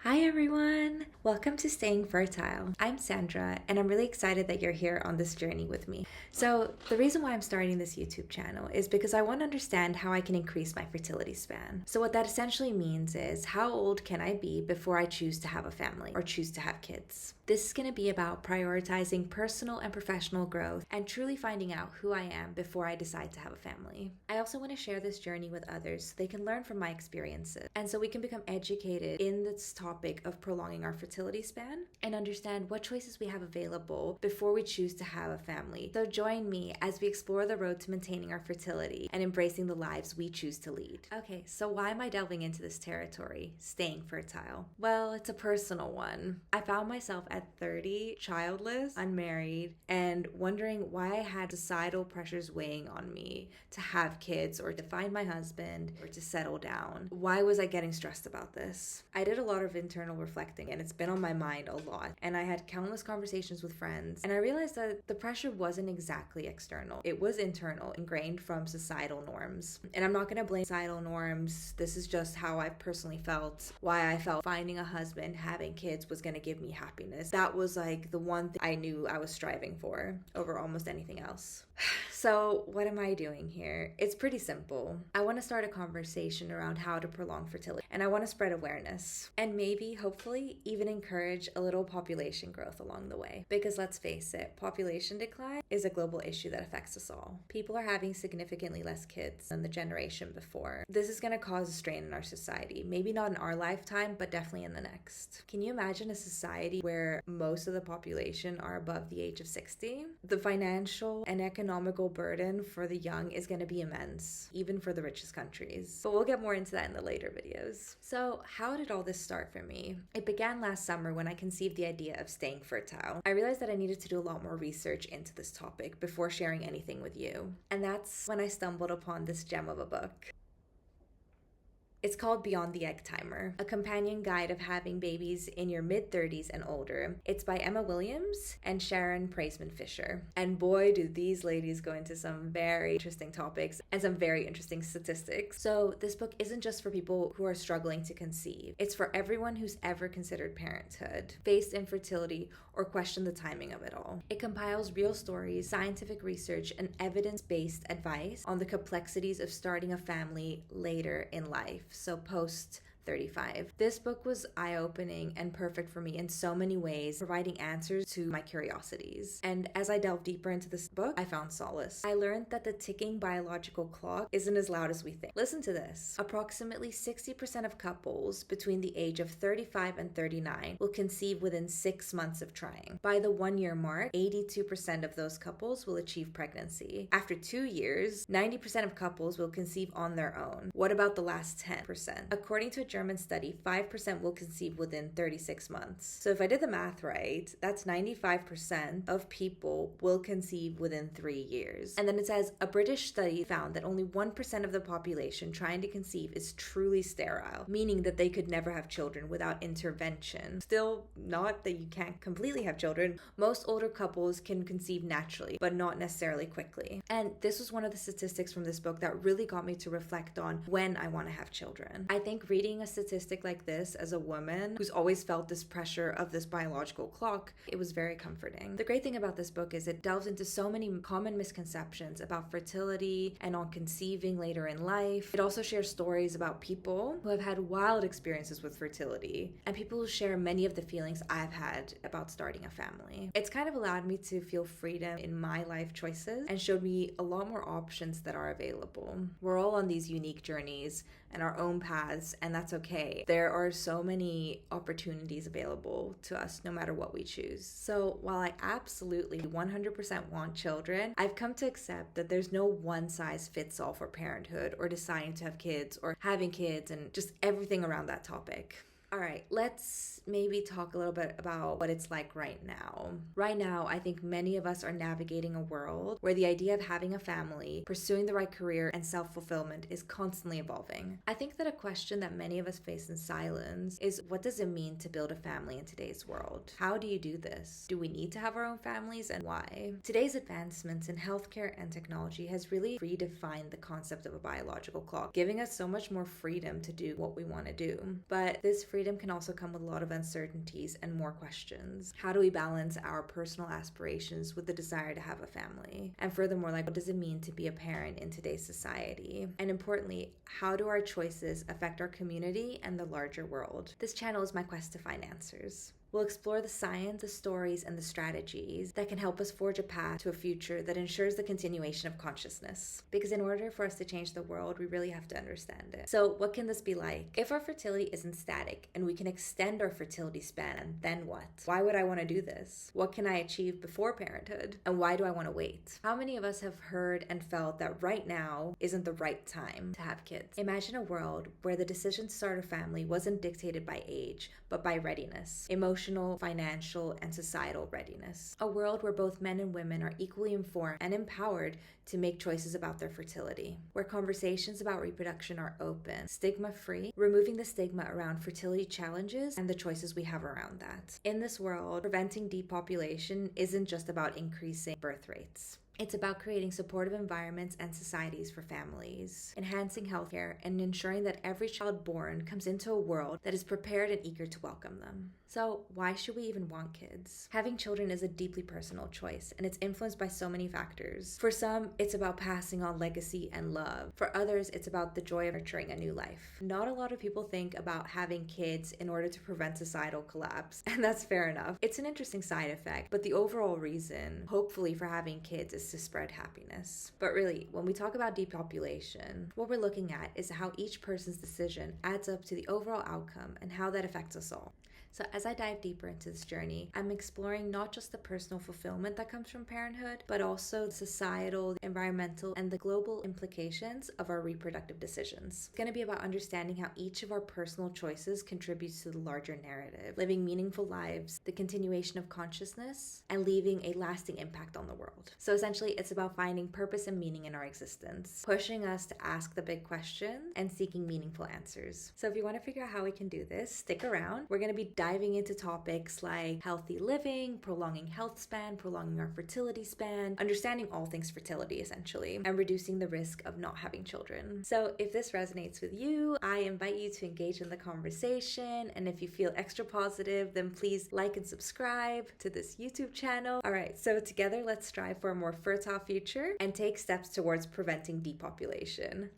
Hi everyone! Welcome to Staying Fertile. I'm Sandra and I'm really excited that you're here on this journey with me. So, the reason why I'm starting this YouTube channel is because I want to understand how I can increase my fertility span. So, what that essentially means is how old can I be before I choose to have a family or choose to have kids? This is going to be about prioritizing personal and professional growth and truly finding out who I am before I decide to have a family. I also want to share this journey with others so they can learn from my experiences and so we can become educated in this topic of prolonging our fertility span and understand what choices we have available before we choose to have a family. So join me as we explore the road to maintaining our fertility and embracing the lives we choose to lead. Okay, so why am I delving into this territory, staying fertile? Well, it's a personal one. I found myself at 30, childless, unmarried, and wondering why I had societal pressures weighing on me to have kids or to find my husband or to settle down. Why was I getting stressed about this? I did a lot of internal reflecting and it's been on my mind a lot. And I had countless conversations with friends and I realized that the pressure wasn't exactly external. It was internal, ingrained from societal norms. And I'm not going to blame societal norms. This is just how I personally felt, why I felt finding a husband, having kids was going to give me happiness. That was like the one thing I knew I was striving for over almost anything else. So what am I doing here? It's pretty simple. I want to start a conversation around how to prolong fertility and I want to spread awareness and maybe, hopefully, even encourage a little population growth along the way. Because let's face it, population decline is a global issue that affects us all. People are having significantly less kids than the generation before. This is going to cause a strain in our society. Maybe not in our lifetime, but definitely in the next. Can you imagine a society where most of the population are above the age of 60? The financial and economical burden for the young is going to be immense, even for the richest countries. But we'll get more into that in the later videos. So how did all this start for me? It began last summer when I conceived the idea of staying fertile. I realized that I needed to do a lot more research into this topic before sharing anything with you. And that's when I stumbled upon this gem of a book. It's called Beyond the Egg Timer, a companion guide of having babies in your mid-30s and older. It's by Emma Williams and Sharon Praisman Fisher. And boy, do these ladies go into some very interesting topics and some very interesting statistics. So this book isn't just for people who are struggling to conceive. It's for everyone who's ever considered parenthood, faced infertility, or questioned the timing of it all. It compiles real stories, scientific research, and evidence-based advice on the complexities of starting a family later in life. So post 35. This book was eye-opening and perfect for me in so many ways, providing answers to my curiosities. And as I delved deeper into this book, I found solace. I learned that the ticking biological clock isn't as loud as we think. Listen to this. Approximately 60% of couples between the age of 35 and 39 will conceive within 6 months of trying. By the 1-year mark, 82% of those couples will achieve pregnancy. After 2 years, 90% of couples will conceive on their own. What about the last 10%? According to a German study, 5% will conceive within 36 months. So if I did the math right, that's 95% of people will conceive within 3 years. And then it says a British study found that only 1% of the population trying to conceive is truly sterile, meaning that they could never have children without intervention. Still, not that you can't completely have children. Most older couples can conceive naturally, but not necessarily quickly. And this was one of the statistics from this book that really got me to reflect on when I want to have children. I think reading a statistic like this as a woman who's always felt this pressure of this biological clock, it was very comforting. The great thing about this book is it delves into so many common misconceptions about fertility and on conceiving later in life. It also shares stories about people who have had wild experiences with fertility and people who share many of the feelings I've had about starting a family. It's kind of allowed me to feel freedom in my life choices and showed me a lot more options that are available. We're all on these unique journeys and our own paths, and that's okay. There are so many opportunities available to us no matter what we choose. So while I absolutely 100% want children, I've come to accept that there's no one size fits all for parenthood or deciding to have kids or having kids and just everything around that topic. All right, let's maybe talk a little bit about what it's like right now. Right now, I think many of us are navigating a world where the idea of having a family, pursuing the right career, and self-fulfillment is constantly evolving. I think that a question that many of us face in silence is, what does it mean to build a family in today's world? How do you do this? Do we need to have our own families, and why? Today's advancements in healthcare and technology has really redefined the concept of a biological clock, giving us so much more freedom to do what we want to do. But this freedom freedom can also come with a lot of uncertainties and more questions. How do we balance our personal aspirations with the desire to have a family? And furthermore, like, what does it mean to be a parent in today's society? And importantly, how do our choices affect our community and the larger world? This channel is my quest to find answers. We'll explore the science, the stories, and the strategies that can help us forge a path to a future that ensures the continuation of consciousness. Because in order for us to change the world, we really have to understand it. So what can this be like? If our fertility isn't static and we can extend our fertility span, then what? Why would I want to do this? What can I achieve before parenthood? And why do I want to wait? How many of us have heard and felt that right now isn't the right time to have kids? Imagine a world where the decision to start a family wasn't dictated by age, but by readiness, emotional, financial, and societal readiness. A world where both men and women are equally informed and empowered to make choices about their fertility. Where conversations about reproduction are open, stigma-free, removing the stigma around fertility challenges and the choices we have around that. In this world, preventing depopulation isn't just about increasing birth rates. It's about creating supportive environments and societies for families, enhancing healthcare, and ensuring that every child born comes into a world that is prepared and eager to welcome them. So why should we even want kids? Having children is a deeply personal choice, and it's influenced by so many factors. For some, it's about passing on legacy and love. For others, it's about the joy of nurturing a new life. Not a lot of people think about having kids in order to prevent societal collapse, and that's fair enough. It's an interesting side effect, but the overall reason, hopefully, for having kids is to spread happiness. But really, when we talk about depopulation, what we're looking at is how each person's decision adds up to the overall outcome and how that affects us all. So as I dive deeper into this journey, I'm exploring not just the personal fulfillment that comes from parenthood, but also the societal, environmental, and the global implications of our reproductive decisions. It's going to be about understanding how each of our personal choices contributes to the larger narrative, living meaningful lives, the continuation of consciousness, and leaving a lasting impact on the world. So essentially, it's about finding purpose and meaning in our existence, pushing us to ask the big questions and seeking meaningful answers. So if you want to figure out how we can do this, stick around. We're going to be diving into topics like healthy living, prolonging health span, prolonging our fertility span, understanding all things fertility essentially, and reducing the risk of not having children. So if this resonates with you, I invite you to engage in the conversation, and if you feel extra positive, then please like and subscribe to this YouTube channel. All right, so together let's strive for a more fertile future and take steps towards preventing depopulation.